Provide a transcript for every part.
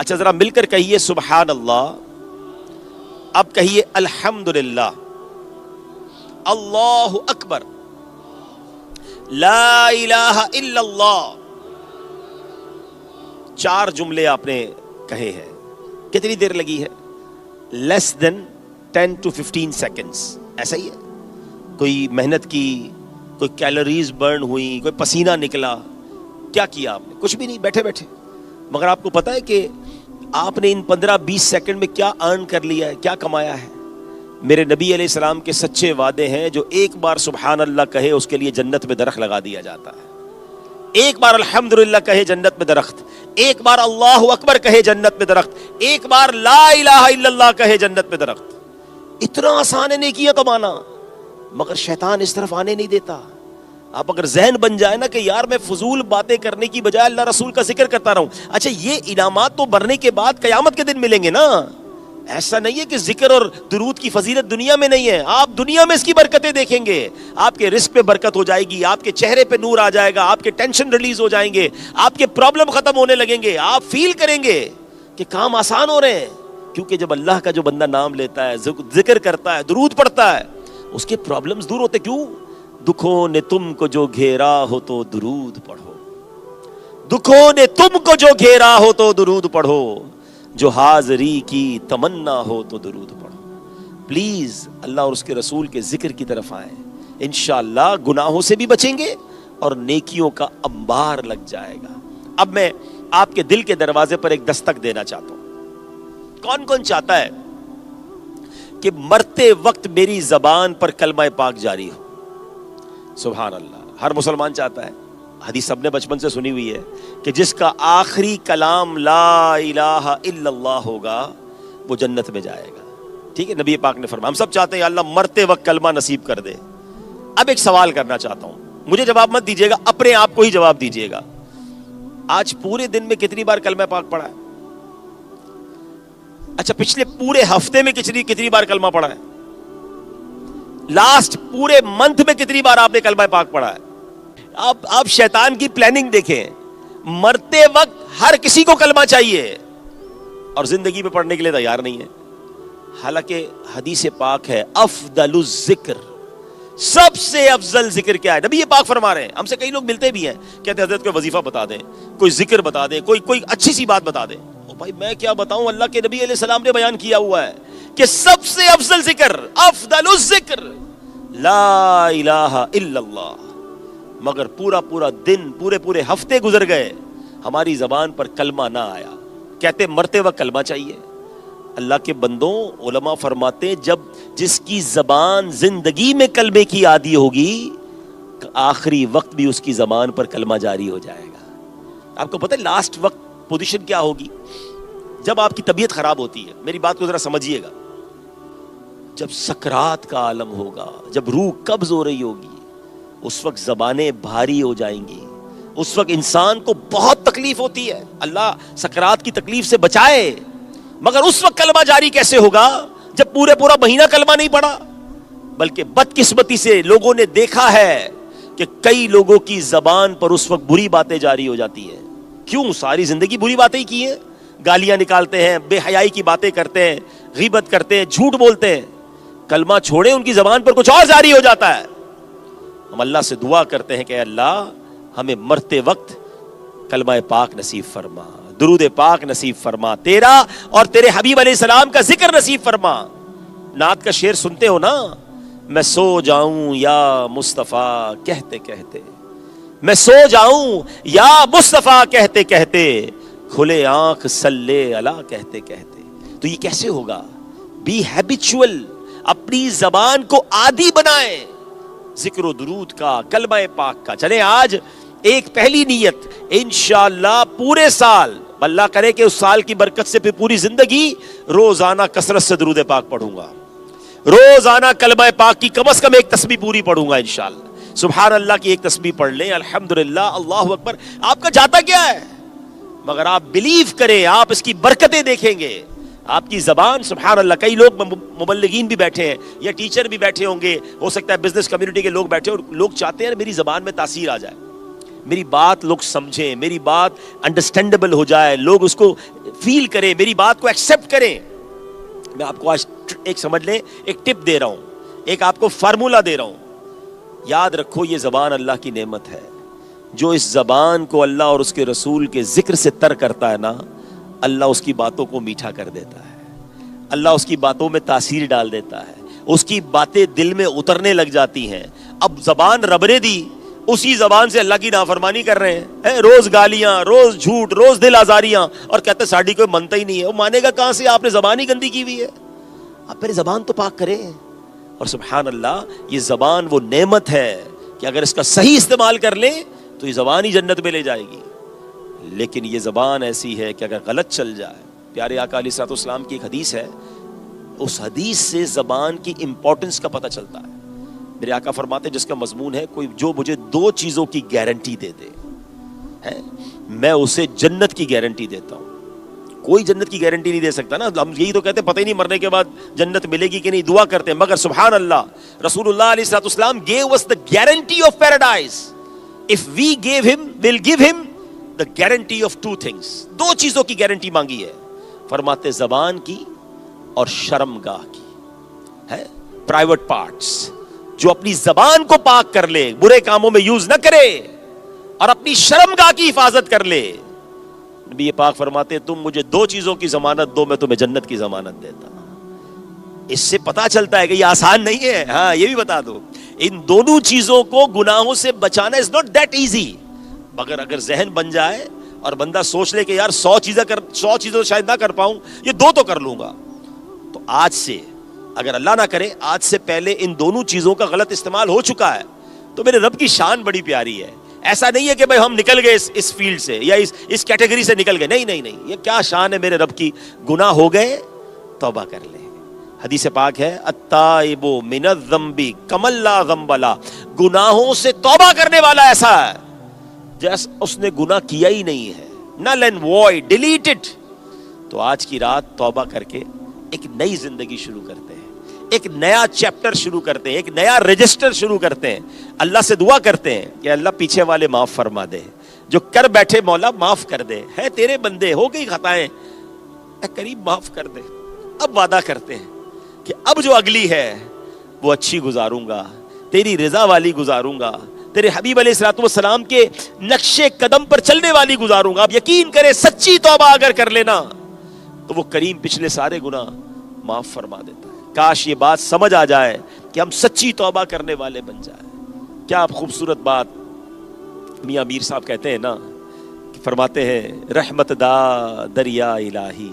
اچھا ذرا مل کر کہیے سبحان اللہ، اب کہیے الحمدللہ، اللہ اکبر، لا الہ الا اللہ۔ 4 جملے آپ نے کہے ہیں، کتنی دیر لگی ہے؟ لیس دین 10 to 15 سیکنڈز، ایسا ہی ہے؟ کوئی محنت کی، کوئی کیلوریز برن ہوئی، کوئی پسینہ نکلا؟ کیا کیا آپ نے؟ کچھ بھی نہیں، بیٹھے بیٹھے۔ مگر آپ کو پتا ہے کہ آپ نے ان 15-20 سیکنڈ میں کیا ارن کر لیا ہے، کیا کمایا ہے؟ میرے نبی علیہ السلام کے سچے وعدے ہیں، جو ایک بار سبحان اللہ کہے اس کے لیے جنت میں درخت لگا دیا جاتا ہے، ایک بار الحمدللہ کہے جنت میں درخت، ایک بار اللہ اکبر کہے جنت میں درخت، ایک بار لا الہ الا اللہ کہے جنت میں درخت۔ اتنا آسان ہے نیکیاں کمانا، مگر شیطان اس طرف آنے نہیں دیتا۔ آپ اگر ذہن بن جائے نا کہ یار میں فضول باتیں کرنے کی بجائے اللہ رسول کا ذکر کرتا رہوں، اچھا یہ انعامات تو مرنے کے بعد قیامت کے دن ملیں گے نا۔ ایسا نہیں ہے کہ ذکر اور درود کی فضیلت دنیا میں نہیں ہے، آپ دنیا میں اس کی برکتیں دیکھیں گے، آپ کے رزق پہ برکت ہو جائے گی، آپ کے چہرے پہ نور آ جائے گا، آپ کے ٹینشن ریلیز ہو جائیں گے، آپ کے پرابلم ختم ہونے لگیں گے، آپ فیل کریں گے کہ کام آسان ہو رہے ہیں۔ کیونکہ جب اللہ کا جو بندہ نام لیتا ہے، ذکر کرتا ہے، درود پڑھتا ہے، اس کے پرابلمز دور ہوتے۔ کیوں؟ دکھوں نے تم کو جو گھیرا ہو تو درود پڑھو، دکھوں نے تم کو جو گھیرا ہو تو درود پڑھو، جو حاضری کی تمنا ہو تو درود پڑھو۔ پلیز اللہ اور اس کے رسول کے ذکر کی طرف آئیں، انشاءاللہ گناہوں سے بھی بچیں گے اور نیکیوں کا انبار لگ جائے گا۔ اب میں آپ کے دل کے دروازے پر ایک دستک دینا چاہتا ہوں۔ کون کون چاہتا ہے کہ مرتے وقت میری زبان پر کلمہ پاک جاری ہو؟ سبحان اللہ، ہر مسلمان چاہتا ہے۔ حدیث سب نے بچپن سے سنی ہوئی ہے کہ جس کا آخری کلام لا الہ الا اللہ ہوگا وہ جنت میں جائے گا۔ ٹھیک ہے، نبی پاک نے فرمایا، ہم سب چاہتے ہیں یا اللہ مرتے وقت کلمہ نصیب کر دے۔ اب ایک سوال کرنا چاہتا ہوں، مجھے جواب مت دیجیے گا، اپنے آپ کو ہی جواب دیجیے گا۔ آج پورے دن میں کتنی بار کلمہ پاک پڑھا ہے؟ اچھا پچھلے پورے ہفتے میں کتنی بار کلمہ پڑھا ہے؟ لاسٹ پورے منتھ میں کتنی بار آپ نے کلمہ پاک پڑھا ہے؟ آپ شیطان کی پلاننگ دیکھیں، مرتے وقت ہر کسی کو کلمہ چاہیے اور زندگی میں پڑھنے کے لیے تیار نہیں ہے۔ حالانکہ حدیث پاک ہے افضل الذکر، سب سے افضل ذکر کیا ہے؟ نبی پاک فرما رہے ہیں، ہم سے کئی لوگ ملتے بھی ہیں، کہتے ہیں حضرت کوئی وظیفہ بتا دیں، کوئی ذکر بتا دیں، کوئی اچھی سی بات بتا دیں۔ او بھائی میں کیا بتاؤں، اللہ کے نبی علیہ السلام نے بیان کیا ہوا ہے کہ سب سے افضل ذکر، افضل الذکر لا الہ الا اللہ۔ مگر پورا دن، پورے ہفتے گزر گئے، ہماری زبان پر کلمہ نہ آیا۔ کہتے مرتے وقت کلمہ چاہیے۔ اللہ کے بندوں، علماء فرماتے ہیں جب جس کی زبان زندگی میں کلمے کی عادی ہوگی، آخری وقت بھی اس کی زبان پر کلمہ جاری ہو جائے گا۔ آپ کو پتہ ہے لاسٹ وقت پوزیشن کیا ہوگی؟ جب آپ کی طبیعت خراب ہوتی ہے، میری بات کو ذرا سمجھیے گا، جب سکرات کا عالم ہوگا، جب روح قبض ہو رہی ہوگی، اس وقت زبانیں بھاری ہو جائیں گی، اس وقت انسان کو بہت تکلیف ہوتی ہے۔ اللہ سکرات کی تکلیف سے بچائے، مگر اس وقت کلمہ جاری کیسے ہوگا جب پورا مہینہ کلمہ نہیں پڑھا؟ بلکہ بدقسمتی سے لوگوں نے دیکھا ہے کہ کئی لوگوں کی زبان پر اس وقت بری باتیں جاری ہو جاتی ہیں۔ کیوں؟ ساری زندگی بری باتیں ہی کی ہیں، گالیاں نکالتے ہیں، بے حیائی کی باتیں کرتے ہیں، غیبت کرتے ہیں، جھوٹ بولتے ہیں۔ کلمہ چھوڑے ان کی زبان پر کچھ اور جاری ہو جاتا ہے۔ ہم اللہ سے دعا کرتے ہیں کہ اللہ ہمیں مرتے وقت کلمہ پاک نصیب فرما، درود پاک نصیب فرما، تیرا اور تیرے حبیب علیہ السلام کا ذکر نصیب فرما۔ نعت کا شعر سنتے ہو نا، میں سو جاؤں یا مصطفیٰ کہتے کہتے، میں سو جاؤں یا مصطفیٰ کہتے کہتے، کھلے آنکھ صلی اللہ کہتے کہتے۔ تو یہ کیسے ہوگا؟ بی ہیبیچول، اپنی زبان کو عادی بنائیں ذکر و درود کا، کلمہ پاک کا۔ چلیں آج ایک پہلی نیت، انشاءاللہ پورے سال، اللہ کرے کہ اس سال کی برکت سے پھر پوری زندگی روزانہ کثرت سے درود پاک پڑھوں گا، روزانہ کلمہ پاک کی کم از کم ایک تسبیح پوری پڑھوں گا انشاءاللہ۔ سبحان اللہ کی ایک تسبیح پڑھ لیں، الحمدللہ، اللہ اکبر۔ آپ کا جاتا کیا ہے؟ مگر آپ بلیو کریں، آپ اس کی برکتیں دیکھیں گے۔ آپ کی زبان، سبحان اللہ، کئی لوگ مبلغین بھی بیٹھے ہیں یا ٹیچر بھی بیٹھے ہوں گے، ہو سکتا ہے بزنس کمیونٹی کے لوگ بیٹھے، اور لوگ چاہتے ہیں میری زبان میں تاثیر آ جائے، میری بات لوگ سمجھیں, میری بات انڈرسٹینڈیبل ہو جائے, لوگ اس کو فیل کریں, میری بات کو ایکسپٹ کریں. میں آپ کو آج ایک سمجھ لیں, ایک ٹپ دے رہا ہوں, ایک آپ کو فارمولا دے رہا ہوں. یاد رکھو یہ زبان اللہ کی نعمت ہے. جو اس زبان کو اللہ اور اس کے رسول کے ذکر سے تر کرتا ہے نا, اللہ اس کی باتوں کو میٹھا کر دیتا ہے, اللہ اس کی باتوں میں تاثیر ڈال دیتا ہے, اس کی باتیں دل میں اترنے لگ جاتی ہیں. اب زبان رب نے دی, اسی زبان سے اللہ کی نافرمانی کر رہے ہیں, روز گالیاں, روز جھوٹ, روز دل آزاریاں, اور کہتے ہیں ساڑی کوئی مانتا ہی نہیں ہے. وہ مانے گا کہاں سے؟ آپ نے زبان ہی گندی کی ہوئی ہے. آپ پہلے زبان تو پاک کریں. اور سبحان اللہ, یہ زبان وہ نعمت ہے کہ اگر اس کا صحیح استعمال کر لیں تو یہ زبان ہی جنت میں لے جائے گی. لیکن یہ زبان ایسی ہے کہ اگر غلط چل جائے, پیارے آقا علیہ الصلوۃ والسلام کی ایک حدیث ہے, اس حدیث سے زبان کی امپورٹنس کا پتہ چلتا ہے. میرے آقا فرماتے ہیں جس کا مضمون ہے کوئی جو مجھے 2 چیزوں کی گارنٹی دے دے ہے, میں اسے جنت کی گارنٹی دیتا ہوں. کوئی جنت کی گارنٹی نہیں دے سکتا نا, ہم یہی تو کہتے ہیں پتہ ہی نہیں مرنے کے بعد جنت ملے گی کہ نہیں, دعا کرتے ہیں. مگر سبحان اللہ, رسول اللہ علیہ الصلوۃ والسلام gave us the guarantee of paradise. If we gave him, we'll give him the guarantee of 2 things. 2 چیزوں کی گارنٹی مانگی ہے. فرماتے زبان کی اور شرمگاہ کی ہے, پرائیویٹ پارٹس. جو اپنی زبان کو پاک کر لے, برے کاموں میں یوز نہ کرے, اور اپنی شرمگاہ کی حفاظت کر لے. نبی پاک فرماتے تم مجھے 2 چیزوں کی ضمانت دو, میں تمہیں جنت کی ضمانت دیتا. اس سے پتا چلتا ہے کہ یہ آسان نہیں ہے. ہاں یہ بھی بتا دو, ان دونوں چیزوں کو گناہوں سے بچانا is not that easy. مگر اگر ذہن بن جائے اور بندہ سوچ لے کہ یار 100 چیزیں شاید نہ کر پاؤں, یہ 2 تو کر لوں گا, تو آج سے اگر اللہ نہ کرے آج سے پہلے ان دونوں چیزوں کا غلط استعمال ہو چکا ہے تو میرے رب کی شان بڑی پیاری ہے. ایسا نہیں ہے کہ بھائی ہم نکل گئے اس فیلڈ سے یا اس کیٹیگری سے نکل گئے, نہیں نہیں نہیں, یہ کیا شان ہے میرے رب کی. گناہ ہو گئے توبہ کر لے. حدیث پاک ہے التائب من الذنب کمن لا ذنب له, گناہوں سے توبہ کرنے والا ایسا ہے جیسے اس نے گناہ کیا ہی نہیں ہے. Null and void, delete it. تو آج کی رات توبہ کر کے ایک نئی زندگی شروع کرتے ہیں, ایک نیا چیپٹر شروع کرتے ہیں, ایک نیا رجسٹر شروع کرتے ہیں. اللہ سے دعا کرتے ہیں کہ اللہ پیچھے والے معاف فرما دے, جو کر بیٹھے مولا معاف کر دے, ہے تیرے بندے, ہو گئی خطائیں, اے کریم معاف کر دے. اب وعدہ کرتے ہیں کہ اب جو اگلی ہے وہ اچھی گزاروں گا, تیری رضا والی گزاروں گا, تیرے حبیب علیہ الصلوۃ والسلام کے نقشے قدم پر چلنے والی گزاروں گا. اب یقین کرے سچی توبہ اگر کر لینا تو وہ کریم پچھلے سارے گناہ معاف فرما دیتا ہے. کاش یہ بات سمجھ آ جائے کہ ہم سچی توبہ کرنے والے بن جائیں. کیا خوبصورت بات میاں میر صاحب کہتے ہیں نا, کہ فرماتے ہیں رحمت دا دریا الہی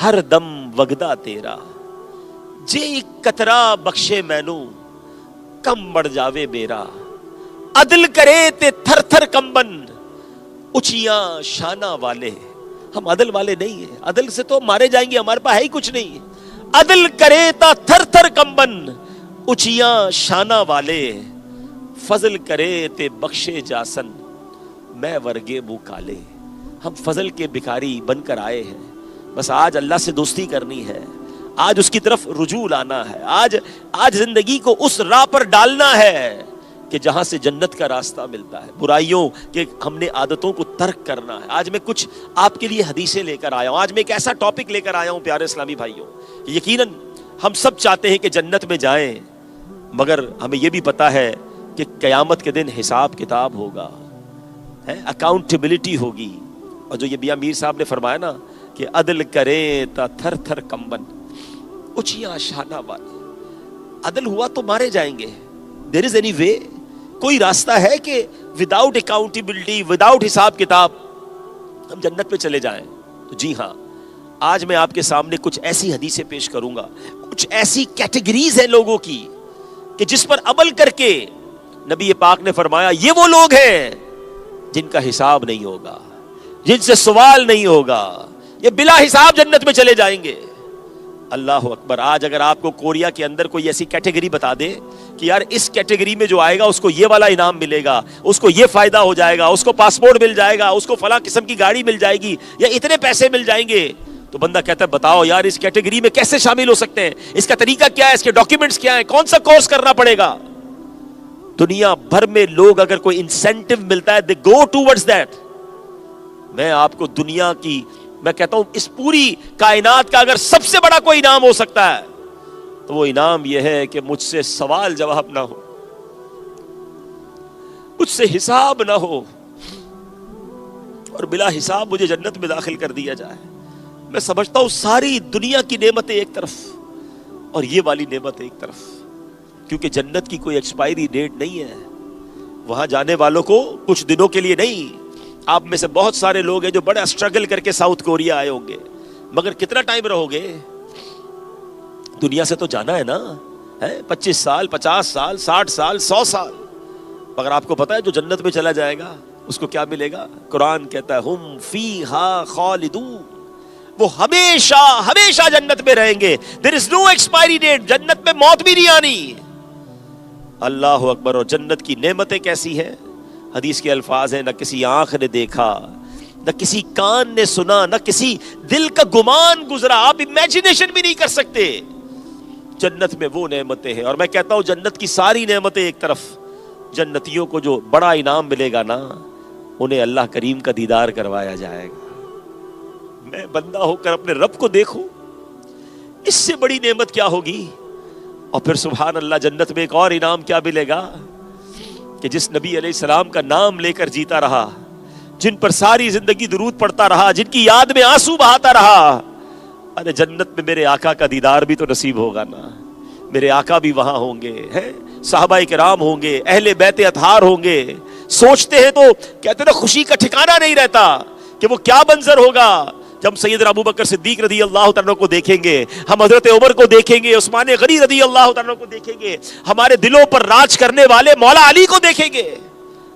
ہر دم وگدا تیرا, جے ایک قطرہ بخشے مینو کم بڑھ جاوے میرا, عدل کرے تے تھر تھر کمبن اچیاں شانہ والے. ہم عدل والے نہیں ہیں, عدل سے تو مارے جائیں گے, ہمارے پاس ہے ہی کچھ نہیں. عدل کرے تا تھر تھر کمبن اچیاں شانہ والے, فضل کرے تے بخشے جاسن میں ورگے منہ کالے. ہم فضل کے بھکاری بن کر آئے ہیں, بس آج اللہ سے دوستی کرنی ہے, آج اس کی طرف رجوع لانا ہے, آج زندگی کو اس راہ پر ڈالنا ہے کہ جہاں سے جنت کا راستہ ملتا ہے. برائیوں کے ہم نے عادتوں کو ترک کرنا ہے. آج میں کچھ آپ کے لیے حدیثیں لے کر آیا ہوں, آج میں ایک ایسا ٹاپک لے کر آیا ہوں پیارے اسلامی بھائیوں. یقیناً ہم سب چاہتے ہیں کہ جنت میں جائیں, مگر ہمیں یہ بھی پتا ہے کہ قیامت کے دن حساب کتاب ہوگا, اکاؤنٹیبلٹی ہوگی. اور جو یہ میاں میر صاحب نے فرمایا نا کہ عدل کرے تا تھر تھر کمبن اچیاں شانہ والے, عدل ہوا تو مارے جائیں گے. دیر از اینی وے, کوئی راستہ ہے کہ وداؤٹ اکاؤنٹیبلٹی, وداؤٹ حساب کتاب ہم جنت پہ چلے جائیں؟ تو جی ہاں, آج میں آپ کے سامنے کچھ ایسی حدیثیں پیش کروں گا, کچھ ایسی کیٹیگریز ہیں لوگوں کی کہ جس پر عمل کر کے نبی پاک نے فرمایا یہ وہ لوگ ہیں جن کا حساب نہیں ہوگا, جن سے سوال نہیں ہوگا, یہ بلا حساب جنت میں چلے جائیں گے. اللہ اکبر. آج اگر آپ کو کوریا کے اندر کوئی ایسی کیٹیگری بتا دے کہ یار اس کیٹیگری میں جو آئے گا اس کو یہ والا انعام ملے گا, اس کو یہ فائدہ ہو جائے گا, اس کو پاسپورٹ مل جائے گا, اس کو فلاں قسم کی گاڑی مل جائے گی, یا اتنے پیسے مل جائیں گے, تو بندہ کہتا ہے بتاؤ یار اس کیٹیگری میں کیسے شامل ہو سکتے ہیں, اس کا طریقہ کیا ہے, اس کے ڈاکیومنٹس کیا ہیں, کون سا کورس کرنا پڑے گا. دنیا بھر میں لوگ اگر کوئی انسینٹو ملتا ہے دے گو ٹوورڈز دیٹ. میں آپ کو دنیا کی، میں کہتا ہوں اس پوری کائنات کا اگر سب سے بڑا کوئی انعام ہو سکتا ہے تو وہ انعام یہ ہے کہ مجھ سے سوال جواب نہ ہو، مجھ سے حساب نہ ہو، اور بلا حساب مجھے جنت میں داخل کر دیا جائے. میں سمجھتا ہوں ساری دنیا کی نعمتیں ایک طرف اور یہ والی نعمت ایک طرف، کیونکہ جنت کی کوئی ایکسپائری ڈیٹ نہیں ہے. وہاں جانے والوں کو کچھ دنوں کے لیے نہیں. آپ میں سے بہت سارے لوگ ہیں جو بڑا اسٹرگل کر کے ساؤتھ کوریا آئے ہوں گے، مگر کتنا ٹائم رہو گے؟ دنیا سے تو جانا ہے نا، 25 سال، 50 سال، 60 سال، 100 سال. مگر آپ کو پتا ہے جو جنت میں چلا جائے گا اس کو کیا ملے گا؟ قرآن کہتا ہے ہم فیہا خالدون، وہ ہمیشہ ہمیشہ جنت میں رہیں گے. دیر از نو ایکسپائری ڈیٹ. جنت میں موت بھی نہیں آنی. اللہ اکبر. اور جنت کی نعمتیں کیسی ہیں؟ حدیث کے الفاظ ہیں، نہ کسی آنکھ نے دیکھا، نہ کسی کان نے سنا، نہ کسی دل کا گمان گزرا. آپ امیجنیشن بھی نہیں کر سکتے. جنت میں وہ نعمتیں ہیں. اور میں کہتا ہوں جنت کی ساری نعمتیں ایک طرف، جنتیوں کو جو بڑا انعام ملے گا نا، انہیں اللہ کریم کا دیدار کروایا جائے گا. میں بندہ ہو کر اپنے رب کو دیکھوں، اس سے بڑی نعمت کیا ہوگی؟ اور پھر سبحان اللہ جنت میں ایک اور انعام کیا ملے گا کہ جس نبی علیہ السلام کا نام لے کر جیتا رہا، جن پر ساری زندگی درود پڑھتا رہا، جن کی یاد میں آنسو بہاتا رہا، ارے جنت میں میرے آقا کا دیدار بھی تو نصیب ہوگا نا. میرے آقا بھی وہاں ہوں گے، صحابہ کرام ہوں گے، اہل بیت اطہار ہوں گے. سوچتے ہیں تو کہتے ہیں خوشی کا ٹھکانہ نہیں رہتا کہ وہ کیا منظر ہوگا جب ہم سیدنا ابو بکر صدیق رضی اللہ تعالیٰ کو دیکھیں گے، ہم حضرت عمر کو دیکھیں گے، عثمان غنی رضی اللہ تعالیٰ کو دیکھیں گے، ہمارے دلوں پر راج کرنے والے مولا علی کو دیکھیں گے.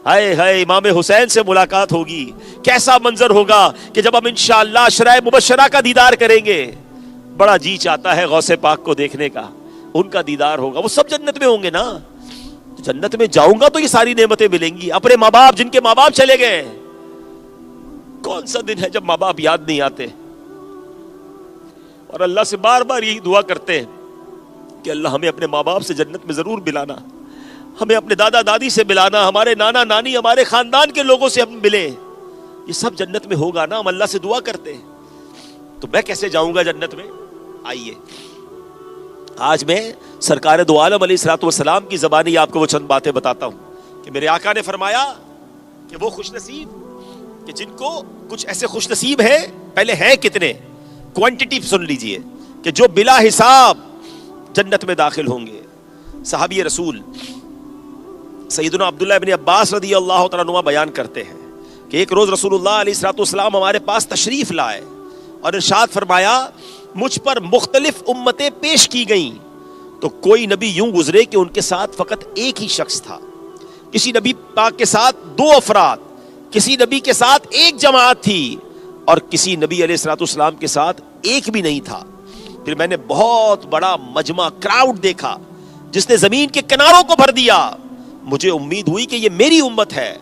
ہائے ہائے امام حسین سے ملاقات ہوگی، کیسا منظر ہوگا کہ جب ہم انشاءاللہ عشرہ مبشرہ کا دیدار کریں گے. بڑا جی چاہتا ہے غوث پاک کو دیکھنے کا، ان کا دیدار ہوگا. وہ سب جنت میں ہوں گے نا. جنت میں جاؤں گا تو یہ ساری نعمتیں ملیں گی. اپنے ماں باپ، جن کے ماں باپ چلے گئے، کون سا دن ہے جب ماں باپ یاد نہیں آتے؟ اور اللہ سے بار بار یہی دعا کرتے ہیں کہ اللہ ہمیں اپنے ماں باپ سے جنت میں ضرور ملانا، ہمیں اپنے دادا دادی سے ملانا، ہمارے نانا نانی، ہمارے خاندان کے لوگوں سے ہم ملیں. یہ سب جنت میں ہوگا نا. ہم اللہ سے دعا کرتے ہیں. تو میں کیسے جاؤں گا جنت میں؟ آئیے آج میں سرکار دو عالم علیہ الصلوۃ والسلام کی زبانی آپ کو وہ چند باتیں بتاتا ہوں کہ میرے آقا نے فرمایا کہ وہ خوش نصیب کہ جن کو کچھ ایسے خوش نصیب ہیں، پہلے ہیں کتنے، کوانٹٹی سن لیجئے، کہ جو بلا حساب جنت میں داخل ہوں گے. صحابی رسول سیدنا عبداللہ ابن عباس رضی اللہ تعالیٰ عنہ بیان کرتے ہیں کہ ایک روز رسول اللہ علیہ الصلوۃ والسلام ہمارے پاس تشریف لائے اور ارشاد فرمایا مجھ پر مختلف امتیں پیش کی گئیں تو کوئی نبی یوں گزرے کہ ان کے ساتھ فقط ایک ہی شخص تھا، کسی نبی پاک کے ساتھ 2 افراد، کسی نبی کے ساتھ ایک جماعت تھی، اور کسی نبی علیہ الصلوۃ والسلام کے ساتھ ایک بھی نہیں تھا. پھر میں نے بہت بڑا مجمع، کراؤڈ دیکھا جس نے زمین کے کناروں کو بھر دیا. مجھے امید ہوئی کہ یہ میری امت ہے.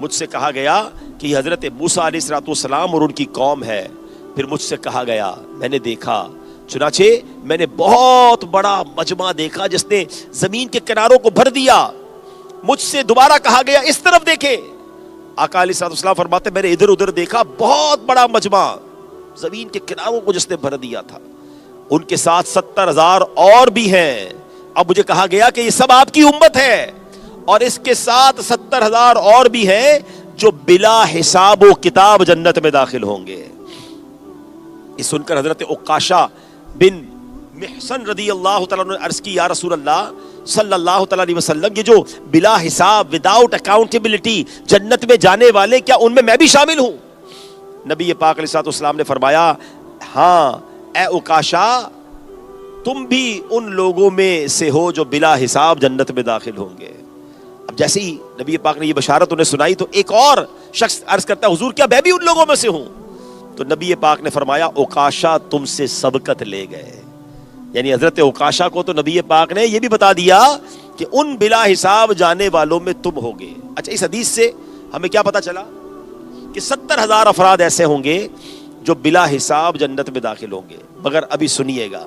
مجھ سے کہا گیا کہ یہ حضرت موسیٰ علیہ الصلوۃ والسلام اور ان کی قوم ہے. پھر مجھ سے کہا گیا، میں نے دیکھا، چنانچہ میں نے بہت بڑا مجمع دیکھا جس نے زمین کے کناروں کو بھر دیا. مجھ سے دوبارہ کہا گیا اس طرف دیکھے. آقا علیہ الصلوۃ والسلام فرماتے میں نے ادھر ادھر دیکھا، بہت بڑا مجمع زمین کے کناروں کو جس نے بھر دیا تھا. ان کے ساتھ 70,000 اور بھی ہیں. اب مجھے کہا گیا کہ یہ سب آپ کی امت ہے، اور اس کے ساتھ 70,000 اور بھی ہیں جو بلا حساب و کتاب جنت میں داخل ہوں گے. یہ سن کر حضرت عکاشہ بن محصن رضی اللہ تعالیٰ عنہ نے عرض کی، یا رسول اللہ صلی اللہ تعالیٰ علیہ وسلم، یہ جو بلا حساب وداؤٹ اکاؤنٹیبلٹی جنت میں جانے والے، کیا ان میں بھی شامل ہوں؟ نبی پاک علیہ الصلوۃ والسلام نے فرمایا ہاں اے عکاشہ، تم بھی ان لوگوں میں سے ہو جو بلا حساب جنت میں داخل ہوں گے. اب جیسے ہی نبی پاک نے یہ بشارت انہیں سنائی تو ایک اور شخص عرض کرتا ہے حضور کیا میں بھی ان لوگوں میں سے ہوں؟ تو نبی پاک نے فرمایا عکاشہ تم سے سبقت لے گئے. یعنی حضرت عکاشہ کو تو نبی پاک نے یہ بھی بتا دیا کہ ان بلا حساب جانے والوں میں تم ہوگے. اچھا، اس حدیث سے ہمیں کیا پتا چلا کہ 70,000 افراد ایسے ہوں گے جو بلا حساب جنت میں داخل ہوں گے. مگر ابھی سنیے گا،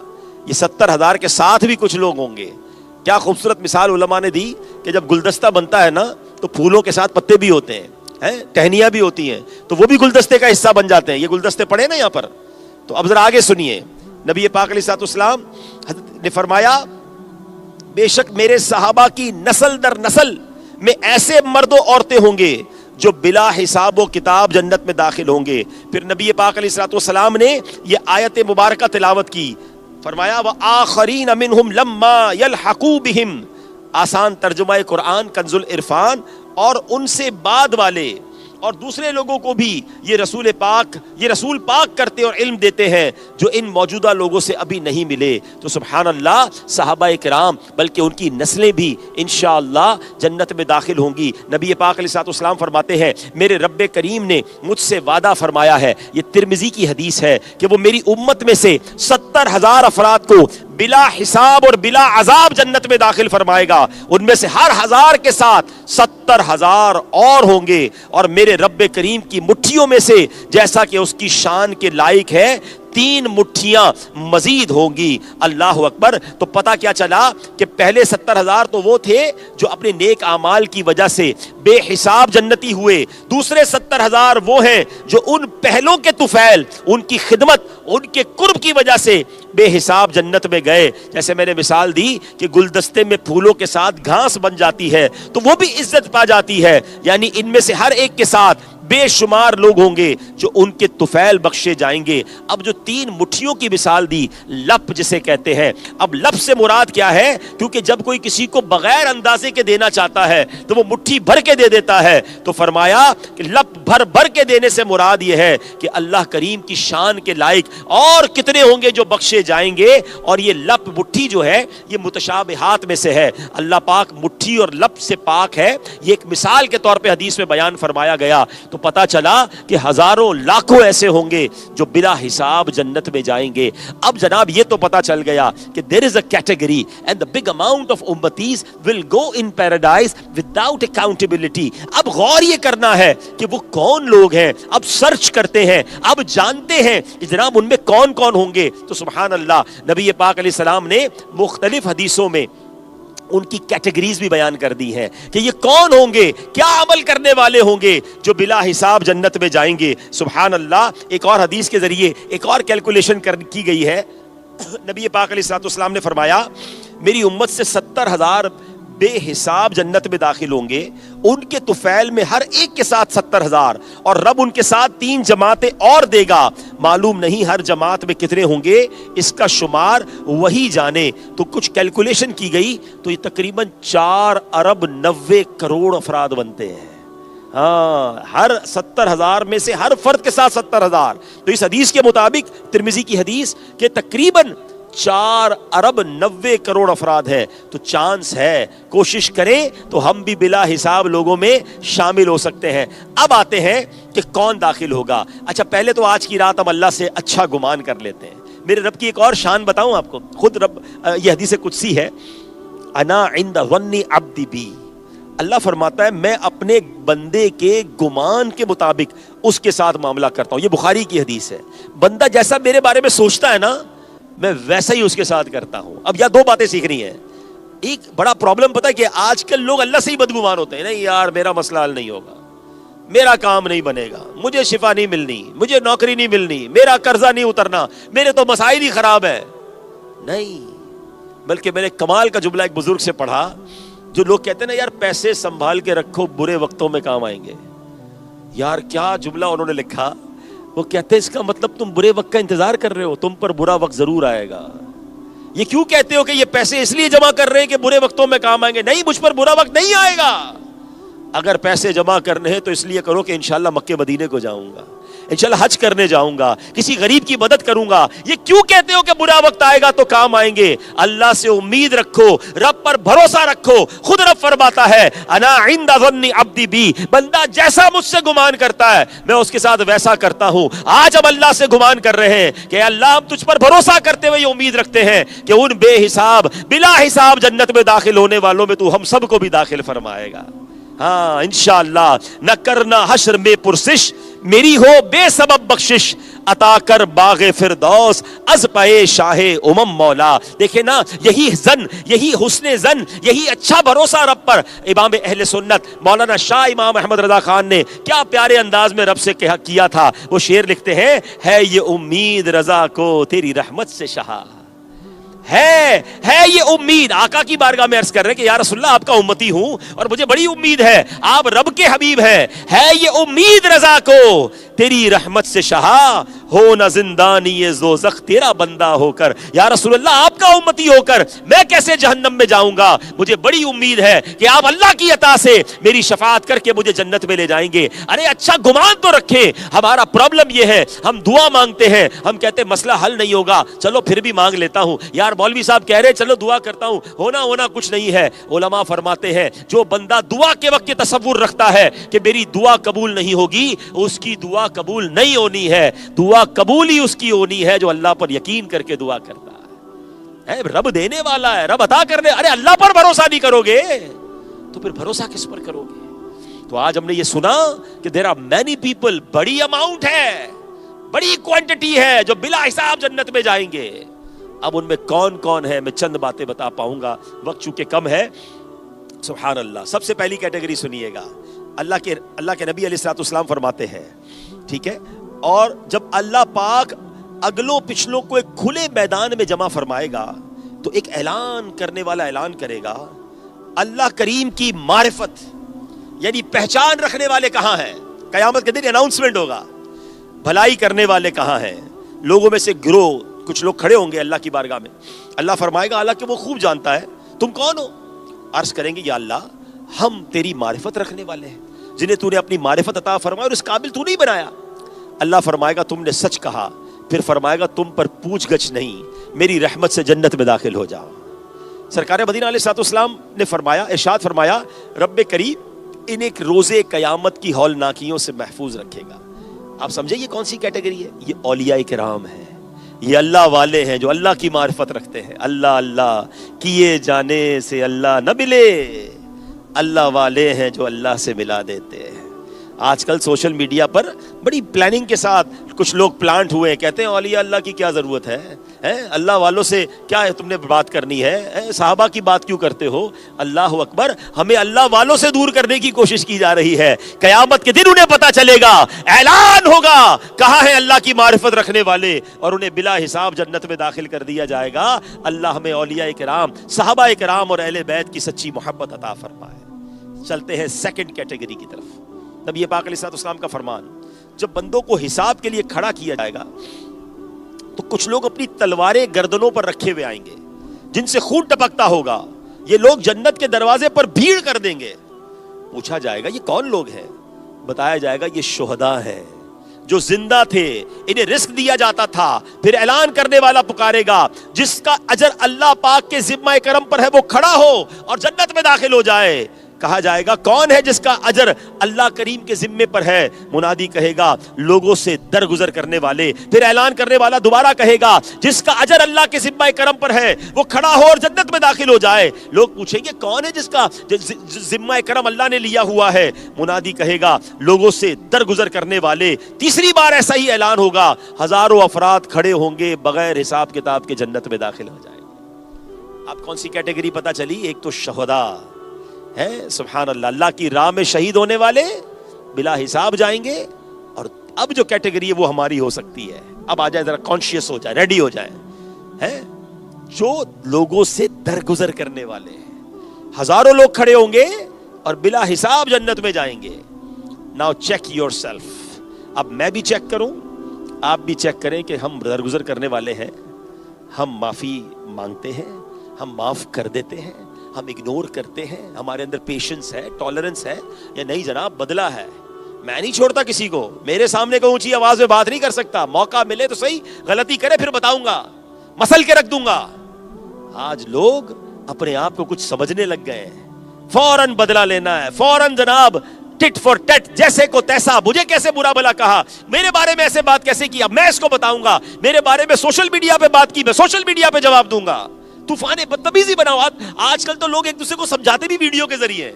یہ 70,000 کے ساتھ بھی کچھ لوگ ہوں گے کیا خوبصورت مثال علماء نے دی کہ جب گلدستہ بنتا ہے نا تو پھولوں کے ساتھ پتے بھی ہوتے ہیں، ٹہنیاں بھی ہوتی ہیں، تو وہ بھی گلدستے کا حصہ بن جاتے ہیں. یہ گلدستے پڑے نا یہاں پر. تو اب ذرا آگے سنیے، نبی پاک علیہ الصلوۃ والسلام نے فرمایا بے شک میرے صحابہ کی نسل در نسل میں ایسے مرد و عورتیں ہوں گے جو بلا حساب و کتاب جنت میں داخل ہوں گے. پھر نبی پاک علیہ الصلوۃ والسلام نے یہ آیت مبارکہ تلاوت کی، فرمایا وآخرین منہم لما یلحقوا بہم، آسان ترجمہ قرآن کنز العرفان، اور ان سے بعد والے اور دوسرے لوگوں کو بھی یہ رسول پاک کرتے اور علم دیتے ہیں جو ان موجودہ لوگوں سے ابھی نہیں ملے. تو سبحان اللہ، صحابہ کرام بلکہ ان کی نسلیں بھی انشاءاللہ جنت میں داخل ہوں گی. نبی پاک علیہ الصلوۃ والسلام فرماتے ہیں میرے رب کریم نے مجھ سے وعدہ فرمایا ہے، یہ ترمذی کی حدیث ہے، کہ وہ میری امت میں سے 70,000 افراد کو بلا حساب اور بلا عذاب جنت میں داخل فرمائے گا. ان میں سے ہر 1000 کے ساتھ 70,000 اور ہوں گے، اور میرے رب کریم کی مٹھیوں میں سے جیسا کہ اس کی شان کے لائق ہے 3 مٹھیاں مزید ہوں گی. اللہ اکبر. تو پتہ کیا چلا کہ پہلے 70,000 تو وہ تھے جو اپنے نیک اعمال کی وجہ سے بے حساب جنتی ہوئے، دوسرے 70,000 وہ ہیں جو ان پہلوں کے طفیل، ان کی خدمت، ان کے قرب کی وجہ سے بے حساب جنت میں گئے. جیسے میں نے مثال دی کہ گلدستے میں پھولوں کے ساتھ گھاس بن جاتی ہے تو وہ بھی عزت پا جاتی ہے، یعنی ان میں سے ہر ایک کے ساتھ بے شمار لوگ ہوں گے جو ان کے طفیل بخشے جائیں گے. اب جو 3 مٹھیوں کی مثال دی، لپ جسے کہتے ہیں، اب لپ سے مراد کیا ہے؟ کیونکہ جب کوئی کسی کو بغیر اندازے کے دینا چاہتا ہے تو وہ مٹھی بھر کے دے دیتا ہے، تو فرمایا کہ لپ بھر کے دینے سے مراد یہ ہے کہ اللہ کریم کی شان کے لائق اور کتنے ہوں گے جو بخشے جائیں گے. اور یہ لپ مٹھی جو ہے یہ متشابہات میں سے ہے، اللہ پاک مٹھی اور لپ سے پاک ہے. یہ ایک مثال کے طور پہ حدیث میں بیان فرمایا گیا. تو پتا چلا کہ ہزاروں لاکھوں ایسے ہوں گے جو بلا حساب جنت میں جائیں گے. اب جناب یہ تو پتا چل گیا کہ there is a category and the big amount of ummatis will go in paradise without accountability. اب غور یہ کرنا ہے کہ وہ کون لوگ ہیں. اب سرچ کرتے ہیں، اب جانتے ہیں کہ جناب ان میں کون کون ہوں گے. تو سبحان اللہ، نبی پاک علیہ السلام نے مختلف حدیثوں میں ان کی کیٹیگریز بھی بیان کر دی ہیں کہ یہ کون ہوں گے، کیا عمل کرنے والے ہوں گے جو بلا حساب جنت میں جائیں گے. سبحان اللہ. ایک اور حدیث کے ذریعے ایک اور کیلکولیشن کی گئی ہے. نبی پاک علیہ الصلوۃ والسلام نے فرمایا میری امت سے 70,000 بے حساب جنت میں داخل ہوں گے، ان کے طفیل میں ہر ایک کے ساتھ 70,000، اور رب ان کے ساتھ 3 جماعتیں اور دے گا. معلوم نہیں ہر جماعت میں کتنے ہوں گے، اس کا شمار وہی جانے. تو کچھ کیلکولیشن کی گئی تو یہ تقریباً 4 ارب 90 کروڑ افراد بنتے ہیں. ہاں، ہر 70,000 میں سے ہر فرد کے ساتھ 70,000. تو اس حدیث کے مطابق، ترمذی کی حدیث، کہ تقریباً 4 ارب 90 کروڑ افراد ہے. تو چانس ہے، کوشش کریں تو ہم بھی بلا حساب لوگوں میں شامل ہو سکتے ہیں. اب آتے ہیں کہ کون داخل ہوگا. اچھا، پہلے تو آج کی رات ہم اللہ سے اچھا گمان کر لیتے ہیں. میرے رب کی ایک اور شان بتاؤں آپ کو. خود رب، یہ حدیث قدسی ہے، انا عند ظن عبدی بی. اللہ فرماتا ہے میں اپنے بندے کے گمان کے مطابق اس کے ساتھ معاملہ کرتا ہوں. یہ بخاری کی حدیث ہے. بندہ جیسا میرے بارے میں سوچتا ہے نا، میں ویسا ہی اس کے ساتھ کرتا ہوں. اب یہاں 2 باتیں سیکھنی ہیں. ایک بڑا پرابلم پتہ ہے کہ آج کل لوگ اللہ سے ہی بدگمان ہوتے ہیں. نہیں یار، میرا مسئلہ حل نہیں ہوگا، میرا کام نہیں بنے گا، مجھے شفا نہیں ملنی، مجھے نوکری نہیں ملنی، میرا قرضہ نہیں اترنا، میرے تو مسائل ہی خراب ہے. نہیں، بلکہ میں نے کمال کا جملہ ایک بزرگ سے پڑھا، جو لوگ کہتے ہیں نا یار پیسے سنبھال کے رکھو، برے وقتوں میں کام آئیں گے. یار کیا جملہ انہوں نے لکھا. وہ کہتے ہیں اس کا مطلب تم برے وقت کا انتظار کر رہے ہو، تم پر برا وقت ضرور آئے گا. یہ کیوں کہتے ہو کہ یہ پیسے اس لیے جمع کر رہے ہیں کہ برے وقتوں میں کام آئیں گے؟ نہیں، مجھ پر برا وقت نہیں آئے گا. اگر پیسے جمع کرنے ہیں تو اس لیے کرو کہ انشاءاللہ مکے مدینے کو جاؤں گا، انشاءاللہ حج کرنے جاؤں گا، کسی غریب کی مدد کروں گا. یہ کیوں کہتے ہو کہ برا وقت آئے گا تو کام آئیں گے؟ اللہ سے امید رکھو، رب پر بھروسہ رکھو. خود رب فرماتا ہے انا عند ظن عبدی بی. بندہ جیسا مجھ سے گمان کرتا ہے میں اس کے ساتھ ویسا کرتا ہوں. آج ہم اللہ سے گمان کر رہے ہیں کہ اللہ ہم تجھ پر بھروسہ کرتے ہوئے یہ امید رکھتے ہیں کہ ان بے حساب بلا حساب جنت میں داخل ہونے والوں میں تو ہم سب کو بھی داخل فرمائے گا. ہاں انشاءاللہ. نہ کرنا حشر میں پرسش میری ہو بے سبب بخشش عطا کر باغ فردوس از پائے شاہ امم مولا. دیکھیں نا, یہی زن, یہی حسن زن, یہی اچھا بھروسہ رب پر امام اہل سنت مولانا شاہ امام احمد رضا خان نے کیا پیارے انداز میں رب سے کیا تھا. وہ شعر لکھتے ہیں, ہے یہ امید رضا کو تیری رحمت سے شہا, ہے یہ امید. آقا کی بارگاہ میں عرض کر رہے ہیں کہ یا رسول اللہ آپ کا امتی ہوں اور مجھے بڑی امید ہے, آپ رب کے حبیب ہیں. ہے یہ امید رضا کو تیری رحمت سے شہا, ہو نہ زندانی دوزخ تیرا بندہ ہو کر. یا رسول اللہ آپ کا امتی ہو کر میں کیسے جہنم میں جاؤں گا, مجھے بڑی امید ہے کہ آپ اللہ کی عطا سے میری شفاعت کر کے مجھے جنت میں لے جائیں گے. ارے اچھا گمان تو رکھیں. ہمارا پرابلم یہ ہے, ہم دعا مانگتے ہیں, ہم کہتے ہیں مسئلہ حل نہیں ہوگا, چلو پھر بھی مانگ لیتا ہوں. یار مولوی صاحب کہہ رہے چلو دعا کرتا ہوں, ہونا کچھ نہیں ہے. علماء فرماتے ہیں جو بندہ دعا کے وقت یہ تصور رکھتا ہے کہ میری دعا قبول نہیں ہوگی, اس کی دعا قبول نہیں ہونی ہے. دعا قبول ہی اس کی ہونی ہے جو اللہ پر یقین کر کے دعا کرتا ہے. رب دینے والا ہے, رب عطا کرنے. ارے اللہ پر بھروسہ نہیں کرو گے تو پھر بھروسہ کس پر کرو گے. تو آج ہم نے یہ سنا کہ دیر آر مینی پیپل, بڑی اماؤنٹ ہے, بڑی کوانٹٹی ہے جو بلا حساب جنت میں جائیں گے. اب ان میں کون کون ہے میں چند باتیں بتا پاؤں گا, وقت چونکہ کم ہے. سبحان اللہ. سب سے پہلی کیٹیگری سنیے گا. اللہ کے نبی علیہ الصلوۃ والسلام فرماتے ہیں, ٹھیک ہے, اور جب اللہ پاک اگلوں پچھلوں کو ایک کھلے میدان میں جمع فرمائے گا تو ایک اعلان کرنے والا اعلان کرے گا, اللہ کریم کی معرفت یعنی پہچان رکھنے والے کہاں ہیں. قیامت کے دن اناؤنسمنٹ ہوگا, بھلائی کرنے والے کہاں ہیں. لوگوں میں سے گروہ کچھ لوگ کھڑے ہوں گے اللہ کی بارگاہ میں. اللہ فرمائے گا, اللہ کہ وہ خوب جانتا ہے تم کون ہو. عرض کریں گے یا اللہ ہم تیری معرفت رکھنے والے ہیں, جنہیں تو نے اپنی معرفت عطا فرمایا اور اس قابل تو نہیں بنایا. اللہ فرمائے گا تم نے سچ کہا. پھر فرمائے گا تم پر پوچھ گچھ نہیں, میری رحمت سے جنت میں داخل ہو جاؤ. سرکار مدینہ علیہ الصلوۃ والسلام نے فرمایا, ارشاد فرمایا, رب کریم ان ایک روزے قیامت کی ہولناکیوں سے محفوظ رکھے گا. آپ سمجھے یہ کون سی کیٹیگری ہے؟ یہ اولیاء کرام ہیں, یہ اللہ والے ہیں جو اللہ کی معرفت رکھتے ہیں. اللہ اللہ کیے جانے سے اللہ نہ ملے, اللہ والے ہیں جو اللہ سے ملا دیتے ہیں. آج کل سوشل میڈیا پر بڑی پلاننگ کے ساتھ کچھ لوگ پلانٹ ہوئے ہیں, کہتے ہیں اولیاء اللہ کی کیا ضرورت ہے, اللہ والوں سے کیا ہے تم نے بات کرنی ہے, صحابہ کی بات کیوں کرتے ہو. اللہ اکبر, ہمیں اللہ والوں سے دور کرنے کی کوشش کی جا رہی ہے. قیامت کے دن انہیں پتا چلے گا, اعلان ہوگا کہاں ہے اللہ کی معرفت رکھنے والے, اور انہیں بلا حساب جنت میں داخل کر دیا جائے گا. اللہ ہمیں اولیاء کرام, صحابہ کرام اور اہل بیت کی سچی محبت عطا فرمائے. چلتے ہیں سیکنڈ کیٹیگری کی طرف. نبی پاک علیہ السلام کا فرمان, جب بندوں کو حساب کے لیے کھڑا کیا جائے گا تو کچھ لوگ اپنی تلواریں گردنوں پر رکھے ہوئے آئیں گے جن سے خون ٹپکتا ہوگا. یہ لوگ جنت کے دروازے پر بھیڑ کر دیں گے. پوچھا جائے گا یہ کون لوگ ہیں؟ بتایا جائے گا یہ شہداء ہیں جو زندہ تھے, انہیں رزق دیا جاتا تھا. پھر اعلان کرنے والا پکارے گا, جس کا اجر اللہ پاک کے ذمہ کرم پر ہے وہ کھڑا ہو اور جنت میں داخل ہو جائے. کہا جائے گا کون ہے جس کا اجر اللہ کریم کے ذمے پر ہے؟ منادی کہے گا لوگوں سے درگزر کرنے والے. پھر اعلان کرنے والا دوبارہ کہے گا جس کا اجر اللہ کے ذمہ کرم پر ہے وہ کھڑا ہو اور جنت میں داخل ہو جائے. لوگ پوچھیں گے کون ہے جس کا ذمہ کرم اللہ نے لیا ہوا ہے؟ منادی کہے گا لوگوں سے درگزر کرنے والے. تیسری بار ایسا ہی اعلان ہوگا, ہزاروں افراد کھڑے ہوں گے بغیر حساب کتاب کے جنت میں داخل ہو جائیں گے. اب کون سی کیٹیگری پتہ چلی؟ ایک تو شہداء ہے, سبحان اللہ, اللہ کی راہ میں شہید ہونے والے بلا حساب جائیں گے. اور اب جو کیٹیگری ہے وہ ہماری ہو سکتی ہے. اب آ جائے, ذرا کانشیس ہو جائے, ریڈی ہو جائے, ہے جو لوگوں سے درگزر کرنے والے ہیں. ہزاروں لوگ کھڑے ہوں گے اور بلا حساب جنت میں جائیں گے. Now check your self. اب میں بھی چیک کروں, آپ بھی چیک کریں کہ ہم درگزر کرنے والے ہیں, ہم معافی مانگتے ہیں, ہم معاف کر دیتے ہیں, ہم اگنور کرتے ہیں, ہمارے اندر پیشنس ہے, ٹالرنس ہے, یا نہیں جناب بدلہ ہے. میں نہیں چھوڑتا کسی کو, میرے سامنے کو اونچی آواز میں بات نہیں کر سکتا. موقع ملے تو صحیح, غلطی کرے پھر بتاؤں گا, مسل کے رکھ دوں گا. آج لوگ اپنے آپ کو کچھ سمجھنے لگ گئے ہیں, فوراً بدلہ لینا ہے, فوراً جناب ٹٹ فور ٹٹ, جیسے کو تیسا. مجھے کیسے برا بلا کہا, میرے بارے میں ایسے بات کیسے کی, اب میں اس کو بتاؤں گا. میرے بارے میں سوشل میڈیا پہ بات کی, میں سوشل میڈیا پہ جواب دوں گا. طوفان بدتمیزی بناؤ. آج کل تو لوگ ایک دوسرے کو سمجھاتے بھی ویڈیو کے ذریعے.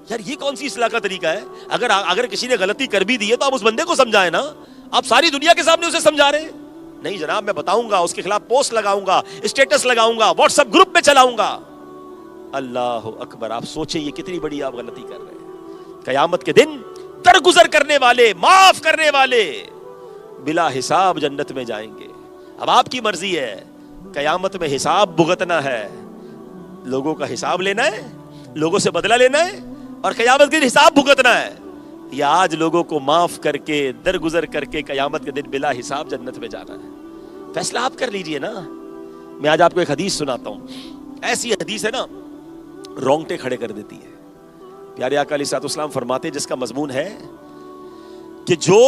یار یہ کون سی اصلاح کا طریقہ ہے؟ اگر کسی نے غلطی کر بھی دی ہے تو آپ اس بندے کو سمجھائیں نا. آپ ساری دنیا کے سامنے اسے سمجھا رہے ہیں؟ نہیں جناب، میں بتاؤں گا، اس کے خلاف پوسٹ لگاؤں گا، اسٹیٹس لگاؤں گا، واٹس ایپ گروپ میں چلاؤں گا. اللہ اکبر. آپ سوچیں یہ کتنی بڑی آپ غلطی کر رہے ہیں. قیامت کے دن درگزر کرنے والے، معاف کرنے والے بلا حساب جنت میں جائیں گے. اب آپ کی مرضی ہے، قیامت میں حساب بھگتنا ہے، لوگوں کا حساب لینا ہے، لوگوں سے بدلہ لینا ہے اور قیامت کے دن حساب بھگتنا ہے، یا آج لوگوں کو معاف کر کے درگزر کر کے قیامت کے دن بلا حساب جنت میں جانا ہے. فیصلہ آپ کر لیجئے نا. میں آج آپ کو ایک حدیث سناتا ہوں. ایسی حدیث ہے نا رونگٹے کھڑے کر دیتی ہے. پیارے آقا علیہ الصلوۃ والسلام فرماتے ہیں جس کا مضمون ہے کہ جو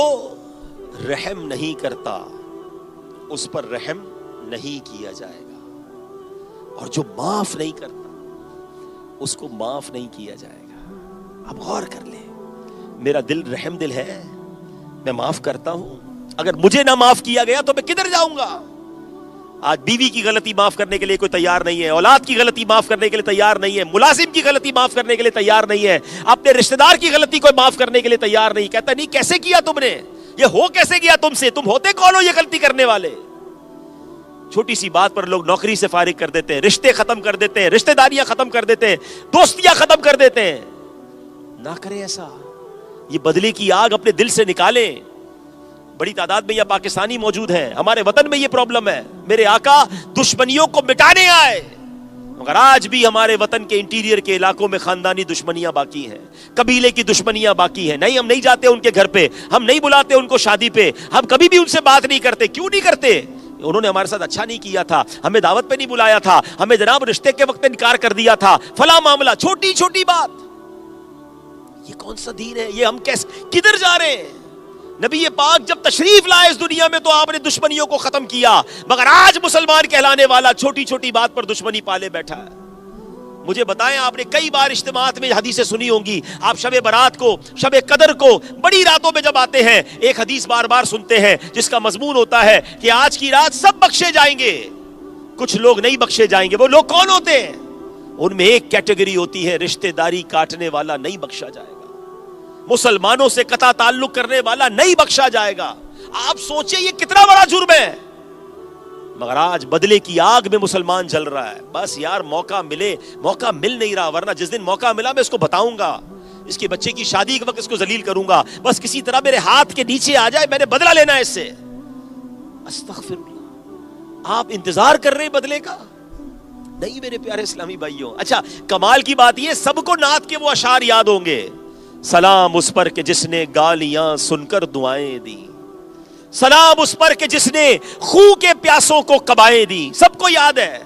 رحم نہیں کرتا اس پر رحم نہیں کیا جائے گا، اور جو معاف نہیں کرتا اس کو معاف نہیں کیا جائے گا. اب غور کر لیں، میرا دل رحم دل ہے، میں معاف کرتا ہوں. اگر مجھے نہ معاف کیا گیا تو میں کدھر جاؤں گا؟ آج بیوی کی غلطی معاف کرنے کے لیے کوئی تیار نہیں ہے، اولاد کی غلطی معاف کرنے کے لیے تیار نہیں ہے، ملازم کی غلطی معاف کرنے کے لیے تیار نہیں ہے، اپنے رشتہ دار کی غلطی کو معاف کرنے کے لیے تیار نہیں. کہتا نہیں کیسے کیا تم نے، یہ ہو کیسے گیا تم سے، تم ہوتے کون ہو یہ غلطی کرنے والے؟ چھوٹی سی بات پر لوگ نوکری سے فارغ کر دیتے ہیں، رشتے ختم کر دیتے ہیں، رشتہ داریاں ختم کر دیتے ہیں، دوستیاں ختم کر دیتے ہیں. نہ کریں ایسا. یہ بدلے کی آگ اپنے دل سے نکالیں. بڑی تعداد میں یہ پاکستانی موجود ہیں، ہمارے وطن میں یہ پرابلم ہے. میرے آقا دشمنیوں کو مٹانے آئے، مگر آج بھی ہمارے وطن کے انٹیریئر کے علاقوں میں خاندانی دشمنیاں باقی ہیں، قبیلے کی دشمنیاں باقی ہیں. نہیں، ہم نہیں جاتے ان کے گھر پہ، ہم نہیں بلاتے ان کو شادی پہ، ہم کبھی بھی ان سے بات نہیں کرتے. کیوں نہیں کرتے؟ انہوں نے ہمارے ساتھ اچھا نہیں کیا تھا، ہمیں دعوت پہ نہیں بلایا تھا، ہمیں جناب رشتے کے وقت انکار کر دیا تھا، فلاں معاملہ. چھوٹی چھوٹی بات. یہ کون سا دین ہے؟ یہ ہم کدھر جا رہے ہیں؟ نبی پاک جب تشریف لائے اس دنیا میں تو آپ نے دشمنیوں کو ختم کیا، مگر آج مسلمان کہلانے والا چھوٹی چھوٹی بات پر دشمنی پالے بیٹھا ہے. مجھے بتائیں، آپ نے کئی بار اجتماعات میں حدیثیں سنی ہوں گی، آپ شب برات کو، شب قدر کو، بڑی راتوں میں جب آتے ہیں ایک حدیث بار بار سنتے ہیں جس کا مضمون ہوتا ہے کہ آج کی رات سب بخشے جائیں گے، کچھ لوگ نہیں بخشے جائیں گے. وہ لوگ کون ہوتے ہیں؟ ان میں ایک کیٹیگری ہوتی ہے رشتہ داری کاٹنے والا نہیں بخشا جائے گا، مسلمانوں سے قطع تعلق کرنے والا نہیں بخشا جائے گا. آپ سوچیں یہ کتنا بڑا جرم ہے، مگر آج بدلے کی آگ میں مسلمان جل رہا ہے. بس یار موقع ملے، موقع مل نہیں رہا، ورنہ جس دن موقع ملا میں اس کو بتاؤں گا، اس کے بچے کی شادی کے وقت اس کو ذلیل کروں گا، بس کسی طرح میرے ہاتھ کے نیچے آ جائے، میں نے بدلہ لینا ہے اس سے. استغفر اللہ. آپ انتظار کر رہے ہیں بدلے کا؟ نہیں میرے پیارے اسلامی بھائیوں. اچھا کمال کی بات یہ، سب کو نعت کے وہ اشعار یاد ہوں گے. سلام اس پر کہ جس نے گالیاں سن کر دعائیں دی، سلام اس پر کہ جس نے خون کے پیاسوں کو کبائیں دی. سب کو یاد ہے،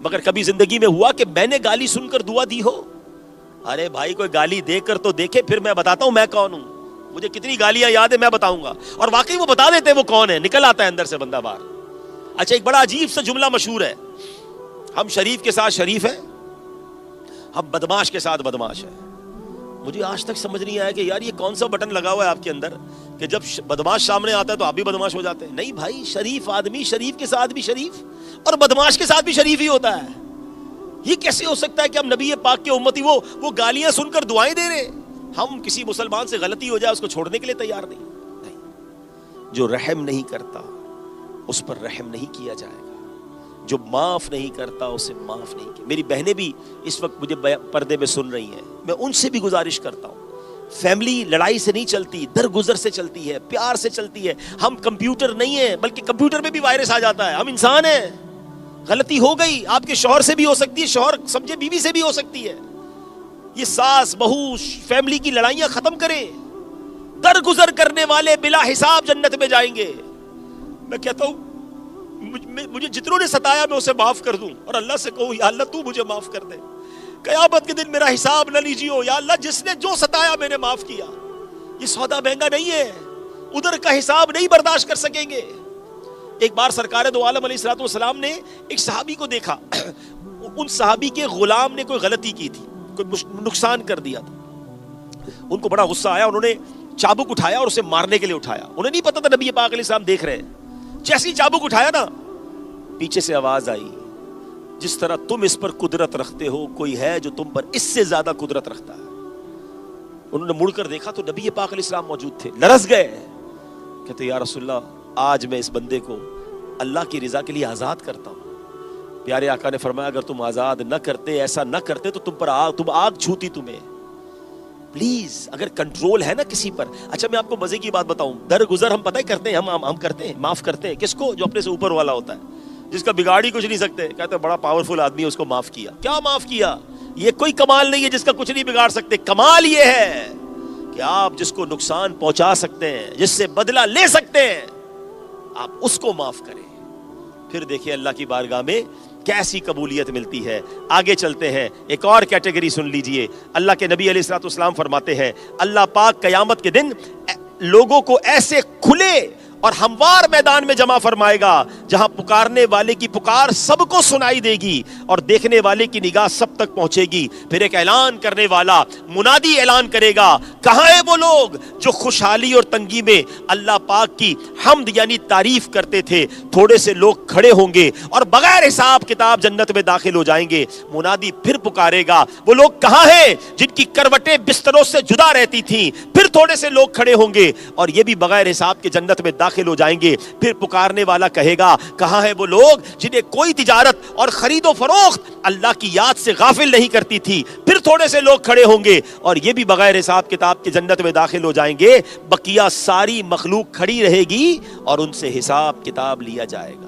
مگر کبھی زندگی میں ہوا کہ میں نے گالی سن کر دعا دی ہو؟ ارے بھائی کوئی گالی دے کر تو دیکھے، پھر میں بتاتا ہوں میں کون ہوں. مجھے کتنی گالیاں یاد ہے میں بتاؤں گا، اور واقعی وہ بتا دیتے وہ کون ہے، نکل آتا ہے اندر سے بندہ باہر. اچھا ایک بڑا عجیب سا جملہ مشہور ہے، ہم شریف کے ساتھ شریف ہیں، ہم بدماش کے ساتھ بدماش ہیں. مجھے آج تک سمجھ نہیں آیا کہ یار یہ کون سا بٹن لگا ہوا ہے آپ کے اندر کہ جب بدماش سامنے آتا ہے تو آپ بھی بدماش ہو جاتے ہیں. نہیں بھائی، شریف آدمی شریف کے ساتھ بھی شریف اور بدماش کے ساتھ بھی شریف ہی ہوتا ہے. یہ کیسے ہو سکتا ہے کہ ہم نبی پاک کے امتی وہ گالیاں سن کر دعائیں دے رہے ہیں، ہم کسی مسلمان سے غلطی ہو جائے اس کو چھوڑنے کے لیے تیار نہیں. جو رحم نہیں کرتا اس پر رحم نہیں کیا جائے گا، جو معاف نہیں کرتا اسے معاف نہیں کیا. میری بہنیں بھی اس وقت مجھے پردے میں سن رہی ہیں، میں ان سے بھی گزارش کرتا ہوں، فیملی لڑائی سے نہیں چلتی، درگزر سے چلتی ہے، پیار سے چلتی ہے. ہم کمپیوٹر نہیں ہیں، بلکہ کمپیوٹر میں بھی وائرس آ جاتا ہے. ہم انسان ہیں، غلطی ہو گئی، آپ کے شوہر سے بھی ہو سکتی ہے، شوہر سمجھے بیوی سے بھی ہو سکتی ہے. یہ ساس بہو فیملی کی لڑائیاں ختم کریں. درگزر کرنے والے بلا حساب جنت میں جائیں گے. میں کہتا ہوں مجھے جتنوں نے ستایا میں اسے معاف کر دوں، اور اللہ سے کہوں یا اللہ تو مجھے معاف کر دے. قیامت کے دن میرا حساب نہ لیجیو، یا اللہ جس نے جو ستایا میں نے معاف کیا. یہ سودا مہنگا نہیں ہے، ادھر کا حساب نہیں برداشت کر سکیں گے. ایک بار سرکار دو عالم علیہ الصلوۃ والسلام نے ایک صحابی کو دیکھا، ان صحابی کے غلام نے کوئی غلطی کی تھی، کوئی نقصان کر دیا تھا. ان کو بڑا غصہ آیا، انہوں نے چابک اٹھایا اور اسے مارنے کے لیے اٹھایا. انہیں نہیں پتا تھا نبی پاک علیہ السلام دیکھ رہے ہیں. جیسی چابک اٹھایا نا، پیچھے سے آواز آئی، جس طرح تم اس پر قدرت رکھتے ہو کوئی ہے جو تم پر اس سے زیادہ قدرت رکھتا ہے. انہوں نے مڑ کر دیکھا تو نبی پاک علیہ السلام موجود تھے، لرز گئے، کہتے یا رسول اللہ آج میں اس بندے کو اللہ کی رضا کے لیے آزاد کرتا ہوں۔ پیارے آقا نے فرمایا اگر تم آزاد نہ کرتے، ایسا نہ کرتے تو تم آگ چھوتی تمہیں۔ پلیز اگر کنٹرول ہے نا کسی پر، اچھا میں آپ کو مزے کی بات بتاؤں، درگزر ہم پتہ ہی کرتے ہیں، ہم کرتے ہیں، معاف کرتے ہیں کس کو؟ جو اپنے سے اوپر والا ہوتا ہے، جس کا بگاڑ ہی کچھ نہیں سکتے، کہتے ہیں بڑا پاورفل آدمی ہے اس کو معاف کیا۔ کیا معاف کیا؟ یہ کوئی کمال نہیں ہے جس کا کچھ نہیں بگاڑ سکتے، کمال یہ ہے کہ آپ جس کو نقصان پہنچا سکتے ہیں، جس سے بدلہ لے سکتے ہیں، آپ اس کو معاف کریں، پھر دیکھیں اللہ کی بارگاہ میں کیسی قبولیت ملتی ہے۔ آگے چلتے ہیں، ایک اور کیٹیگری سن لیجئے۔ اللہ کے نبی علیہ الصلوۃ والسلام فرماتے ہیں اللہ پاک قیامت کے دن لوگوں کو ایسے کھلے اور ہموار میدان میں جمع فرمائے گا جہاں پکارنے والے کی پکار سب کو سنائی دے گی اور دیکھنے والے کی نگاہ سب تک پہنچے گی۔ پھر ایک اعلان کرنے والا منادی اعلان کرے گا، کہاں ہیں وہ لوگ جو خوشحالی اور تنگی میں اللہ پاک کی حمد یعنی تعریف کرتے تھے؟ تھوڑے سے لوگ کھڑے ہوں گے اور بغیر حساب کتاب جنت میں داخل ہو جائیں گے۔ منادی پھر پکارے گا، وہ لوگ کہاں ہیں جن کی کروٹیں بستروں سے جدا رہتی تھیں؟ پھر تھوڑے سے لوگ کھڑے ہوں گے اور یہ بھی بغیر حساب کے جنت میں داخل ہو جائیں گے۔ پھر پکارنے والا کہے گا، کہاں ہے وہ لوگ جنہیں کوئی تجارت اور خرید و فروخت اللہ کی یاد سے غافل نہیں کرتی تھی؟ پھر تھوڑے سے لوگ کھڑے ہوں گے اور یہ بھی بغیر حساب کتاب کے جنت میں داخل ہو جائیں گے۔ بقیہ ساری مخلوق کھڑی رہے گی اور ان سے حساب کتاب لیا جائے گا۔